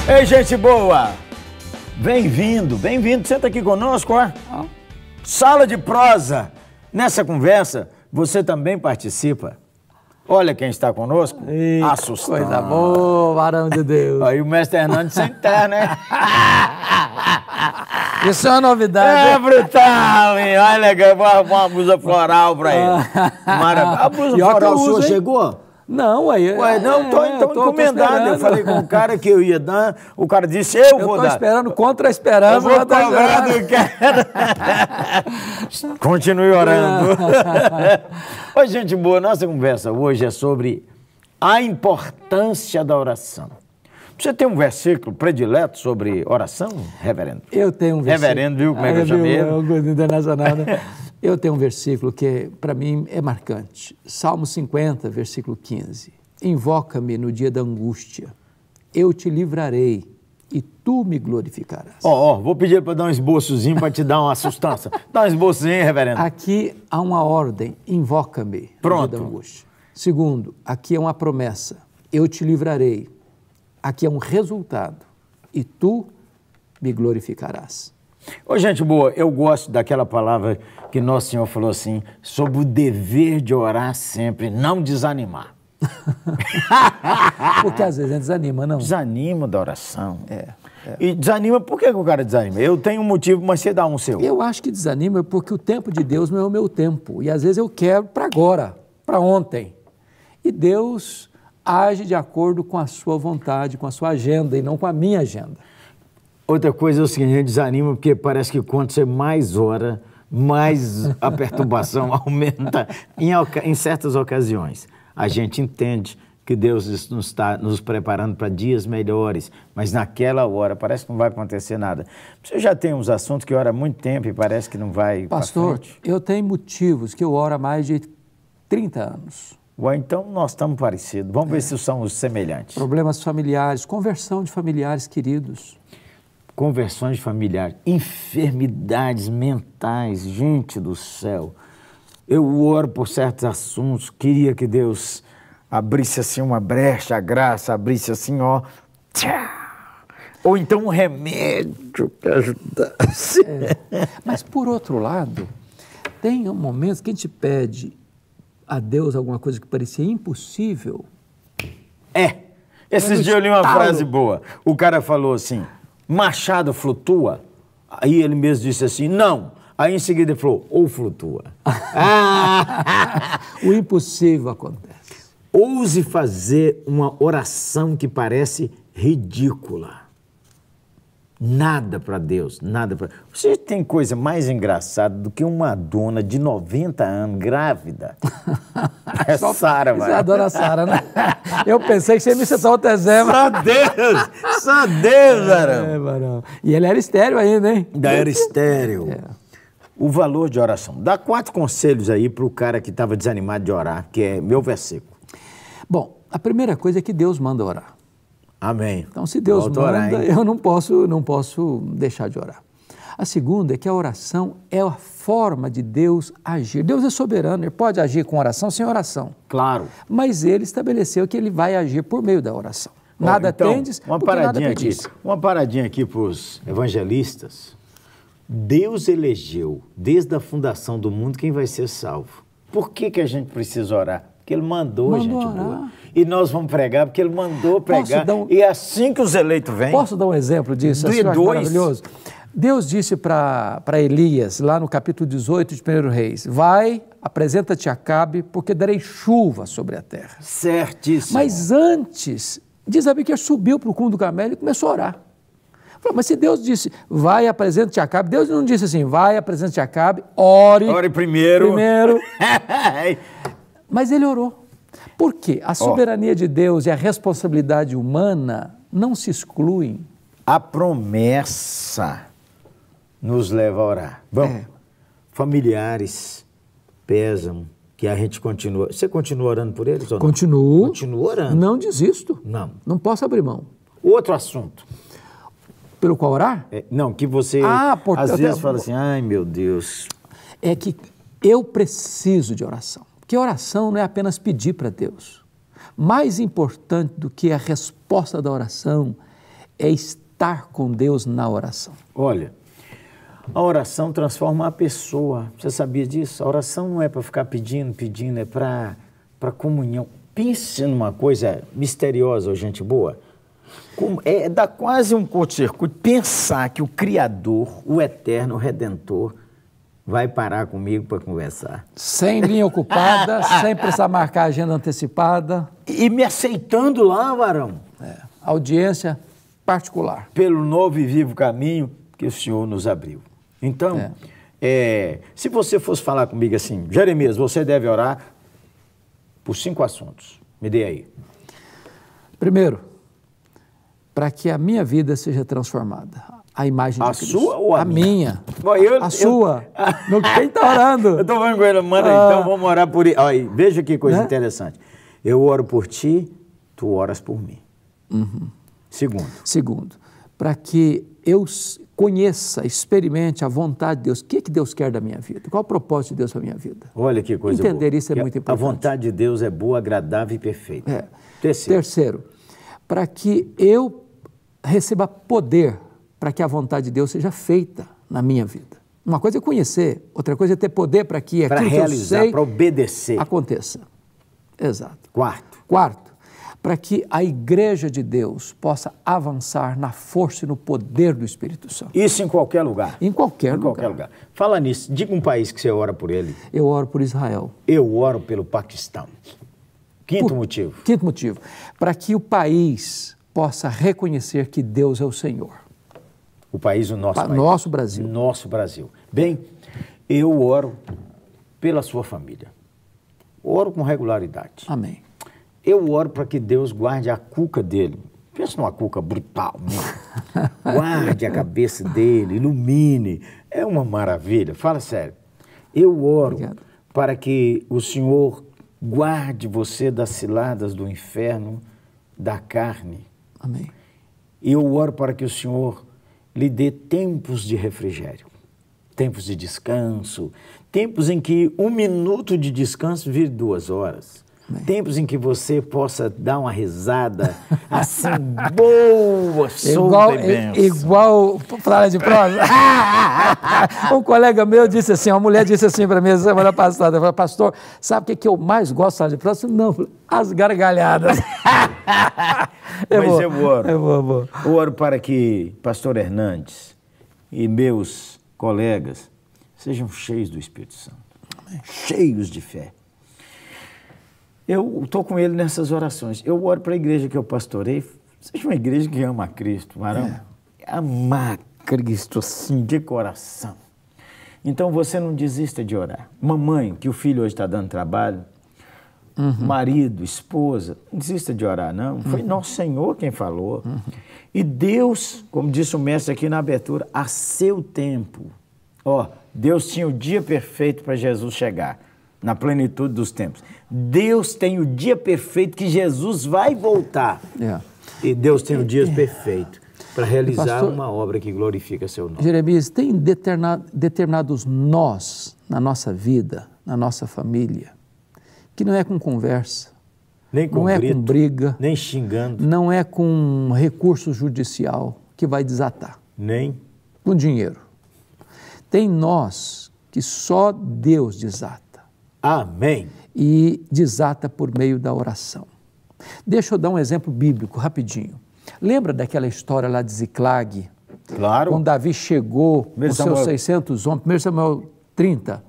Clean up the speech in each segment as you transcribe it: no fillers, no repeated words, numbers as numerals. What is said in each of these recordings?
Ei, gente boa! Bem-vindo, senta aqui conosco, ó. Sala de prosa. Nessa conversa, você também participa. Olha quem está conosco. Assustando. Coisa boa, varão de Deus. Aí o mestre Hernandes sem terra, né? Isso é uma novidade. É brutal, hein? Olha, uma blusa floral pra ele. Maravilha. A blusa floral sua chegou? Não, aí... Ué, não, tô encomendado. Eu falei com o cara que eu ia dar, o cara disse, eu vou dar. Eu tô esperando contra a esperança. Eu vou cobrar do cara. Continue orando. Oi, gente boa, nossa conversa hoje é sobre a importância da oração. Você tem um versículo predileto sobre oração, reverendo? Eu tenho um versículo. Reverendo, viu como é que eu chamei ele? Internacional, né? Eu tenho um versículo que, para mim, é marcante. Salmo 50, versículo 15. Invoca-me no dia da angústia, eu te livrarei e tu me glorificarás. Vou pedir para dar um esboçozinho para te dar uma sustância. Dá um esboçozinho, reverendo. Aqui há uma ordem, invoca-me no dia da angústia. Segundo, aqui é uma promessa, eu te livrarei. Aqui é um resultado, e tu me glorificarás. Ô, gente boa, eu gosto daquela palavra que Nosso Senhor falou assim, sobre o dever de orar sempre, não desanimar. Porque às vezes a gente desanima, não? Desanima da oração. E desanima, por que o cara desanima? Eu tenho um motivo, mas você dá um seu. Eu acho que desanima porque o tempo de Deus não é o meu tempo. E às vezes eu quero para agora, para ontem. E Deus age de acordo com a sua vontade, com a sua agenda e não com a minha agenda. Outra coisa é o seguinte, a gente desanima porque parece que quanto você mais ora, mais a perturbação aumenta. Em certas ocasiões, a gente entende que Deus está nos preparando para dias melhores, mas naquela hora parece que não vai acontecer nada. Você já tem uns assuntos que ora há muito tempo e parece que não vai para frente? Pastor, eu tenho motivos que eu oro há mais de 30 anos. Ué, então nós estamos parecidos. Vamos ver se são os semelhantes. Problemas familiares, conversão de familiares queridos. Conversões familiares, enfermidades mentais, gente do céu. Eu oro por certos assuntos, queria que Deus abrisse assim uma brecha, a graça abrisse assim, ó. Ou então um remédio que ajudasse. Mas por outro lado, tem momentos que a gente pede a Deus alguma coisa que parecia impossível. Esses dias eu li uma frase boa. O cara falou assim, machado flutua? Aí ele mesmo disse assim, não. Aí em seguida ele falou, ou flutua. O impossível acontece. Ouse fazer uma oração que parece ridícula. Nada para Deus, nada para... Você tem coisa mais engraçada do que uma dona de 90 anos, grávida? É Sara, Você adora a Sara, né? Eu pensei que você ia me citar outro exemplo. Só Deus, varão. Varão. E ele era estéril ainda, hein? Ainda era estéril. O valor de oração. Dá 4 conselhos aí para o cara que estava desanimado de orar, que é meu versículo. Bom, a primeira coisa é que Deus manda orar. Amém. Então, se Deus manda, eu não posso deixar de orar. A segunda é que a oração é a forma de Deus agir. Deus é soberano, Ele pode agir com oração sem oração. Claro. Mas Ele estabeleceu que Ele vai agir por meio da oração. Nada tendes, porque nada pedis. Uma paradinha aqui para os evangelistas. Deus elegeu, desde a fundação do mundo, quem vai ser salvo. Por que a gente precisa orar? Porque Ele mandou gente boa. E nós vamos pregar porque Ele mandou pregar. E é assim que os eleitos vêm. Posso dar um exemplo disso? Isso é maravilhoso. Deus disse para Elias, lá no capítulo 18 de 1 Reis, vai, apresenta-te a Acabe, porque darei chuva sobre a terra. Certíssimo. Mas antes, diz a Bíblia que ele subiu para o cume do Carmelo e começou a orar. Falou, mas se Deus disse, vai, apresenta-te a Acabe, Deus não disse assim, vai, apresenta-te a Acabe, ore. Ore primeiro. Mas ele orou. Por quê? A soberania de Deus e a responsabilidade humana não se excluem. A promessa nos leva a orar. Bom, familiares pesam, que a gente continua... Você continua orando por eles ou não? Continuo. Continua orando. Não desisto. Não. Não posso abrir mão. Outro assunto. Pelo qual orar? Não, que você às vezes fala assim, ai meu Deus. É que eu preciso de oração. Porque oração não é apenas pedir para Deus. Mais importante do que a resposta da oração é estar com Deus na oração. Olha, a oração transforma a pessoa. Você sabia disso? A oração não é para ficar pedindo, é para comunhão. Pense numa coisa misteriosa, ô gente boa. Dá quase um curto-circuito pensar que o Criador, o Eterno, o Redentor, vai parar comigo para conversar. Sem linha ocupada, sem precisar marcar agenda antecipada. E me aceitando lá, varão. Audiência particular. Pelo novo e vivo caminho que o Senhor nos abriu. Então, se você fosse falar comigo assim, Jeremias, você deve orar por 5 assuntos. Me dê aí. Primeiro, para que a minha vida seja transformada. A imagem de Cristo. A sua ou a minha? Bom, a sua. Quem está orando? Eu estou falando com ele, manda aí, então vamos orar por ele. Olha, veja que coisa interessante. Eu oro por ti, tu oras por mim. Segundo, para que eu conheça, experimente a vontade de Deus. O que Deus quer da minha vida? Qual o propósito de Deus para a minha vida? Olha que coisa Entender boa. isso é muito importante. A vontade de Deus é boa, agradável e perfeita. Terceiro, para que eu receba poder para que a vontade de Deus seja feita na minha vida. Uma coisa é conhecer, outra coisa é ter poder para que aquilo que eu sei para obedecer aconteça. Exato. Quarto, para que a igreja de Deus possa avançar na força e no poder do Espírito Santo. Isso em qualquer lugar? Em qualquer lugar. Fala nisso, diga um país que você ora por ele. Eu oro por Israel. Eu oro pelo Paquistão. Quinto motivo, para que o país possa reconhecer que Deus é o Senhor. O país, o nosso país. Nosso Brasil. Nosso Brasil. Bem, eu oro pela sua família. Oro com regularidade. Amém. Eu oro para que Deus guarde a cuca dele. Pensa numa cuca brutal, né? Guarde a cabeça dele, ilumine. É uma maravilha. Fala sério. Eu oro para que o Senhor guarde você das ciladas do inferno, da carne. Amém. E eu oro para que o Senhor lhe dê tempos de refrigério, tempos de descanso, tempos em que 1 minuto de descanso vire 2 horas. Amém. Tempos em que você possa dar uma risada assim, boa, solta e benção. Igual Flávia de prosa. Um colega meu disse assim, uma mulher disse assim para mim semana passada, falou, pastor, sabe o que eu mais gosto de Flávia de prosa? Não, as gargalhadas. Mas eu oro. Boa. Eu oro para que pastor Hernandes e meus colegas sejam cheios do Espírito Santo. Amém. Cheios de fé. Eu estou com ele nessas orações. Eu oro para a igreja que eu pastorei, seja uma igreja que ama a Cristo, varão. Amar Cristo assim, de coração. Então você não desista de orar. Mamãe, que o filho hoje está dando trabalho, marido, esposa, não desista de orar, não. Foi nosso Senhor quem falou. E Deus, como disse o mestre aqui na abertura, a seu tempo. Deus tinha o dia perfeito para Jesus chegar, na plenitude dos tempos. Deus tem o dia perfeito que Jesus vai voltar. E Deus tem o dia perfeito para realizar uma obra que glorifica seu nome. Jeremias, tem determinados nós na nossa vida, na nossa família, que não é com conversa, nem com não grito, é com briga, nem xingando, não é com recurso judicial que vai desatar, nem com dinheiro. Tem nós que só Deus desata. Amém. E desata por meio da oração. Deixa eu dar um exemplo bíblico rapidinho. Lembra daquela história lá de Ziclag? Claro. Quando Davi chegou com seus 600 homens, 1 Samuel 30.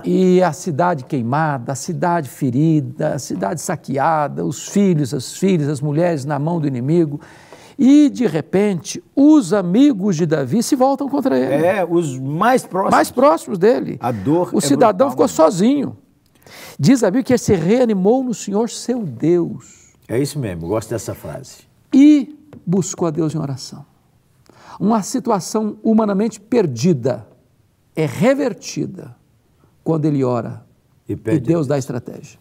E a cidade queimada, a cidade ferida, a cidade saqueada, os filhos, as filhas, as mulheres na mão do inimigo. E, de repente, os amigos de Davi se voltam contra ele. Os mais próximos. Mais próximos dele. A dor O cidadão ficou sozinho. Diz a Bíblia que ele se reanimou no Senhor, seu Deus. É isso mesmo, eu gosto dessa frase. E buscou a Deus em oração. Uma situação humanamente perdida é revertida quando ele ora e Deus dá estratégia.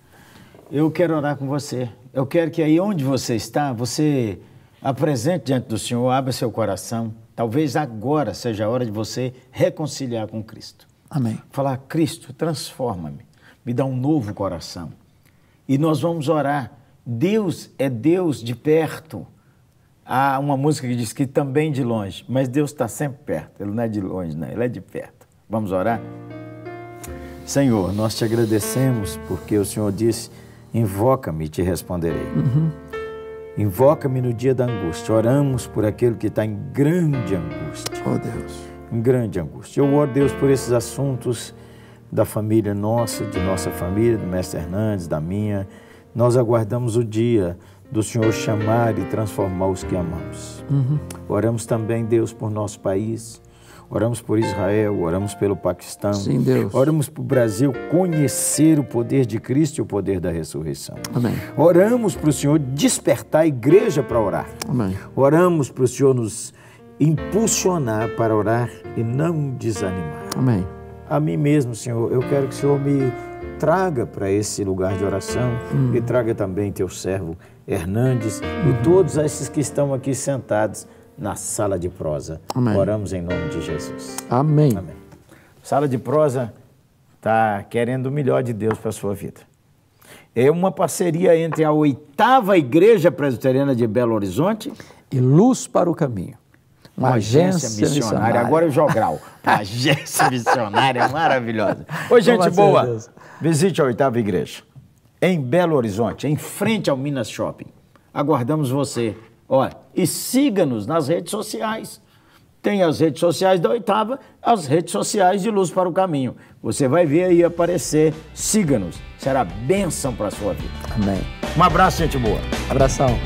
Eu quero orar com você. Eu quero que aí onde você está, você apresente diante do Senhor, abra seu coração. Talvez agora seja a hora de você reconciliar com Cristo. Amém. Falar, Cristo, transforma-me, me dá um novo coração. E nós vamos orar. Deus é Deus de perto. Há uma música que diz que também de longe, mas Deus está sempre perto. Ele não é de longe, não, Ele é de perto. Vamos orar? Senhor, nós te agradecemos porque o Senhor disse, invoca-me e te responderei. Invoca-me no dia da angústia. Oramos por aquele que está em grande angústia. Oh Deus. Em grande angústia. Eu oro, Deus, por esses assuntos da família nossa, de nossa família, do mestre Hernandes, da minha. Nós aguardamos o dia do Senhor chamar e transformar os que amamos. Oramos também, Deus, por nosso país. Oramos por Israel, oramos pelo Paquistão. Sim, Deus. Oramos para o Brasil conhecer o poder de Cristo e o poder da ressurreição. Amém. Oramos para o Senhor despertar a igreja para orar. Amém. Oramos para o Senhor nos impulsionar para orar e não desanimar. Amém. A mim mesmo, Senhor, eu quero que o Senhor me traga para esse lugar de oração e traga também teu servo Hernandes e todos esses que estão aqui sentados na sala de prosa. Amém. Oramos em nome de Jesus. Amém. Amém. Sala de prosa está querendo o melhor de Deus para a sua vida. É uma parceria entre a 8ª Igreja Presbiteriana de Belo Horizonte E Luz para o Caminho. Uma agência missionária. Agora é o Jogral. Uma agência missionária maravilhosa. Oi, gente boa. Deus. Visite a 8ª Igreja. Em Belo Horizonte, em frente ao Minas Shopping. Aguardamos você. Olha, e siga-nos nas redes sociais. Tem as redes sociais da 8ª, as redes sociais de Luz para o Caminho. Você vai ver aí aparecer. Siga-nos. Será bênção para a sua vida. Amém. Um abraço, gente boa. Abração.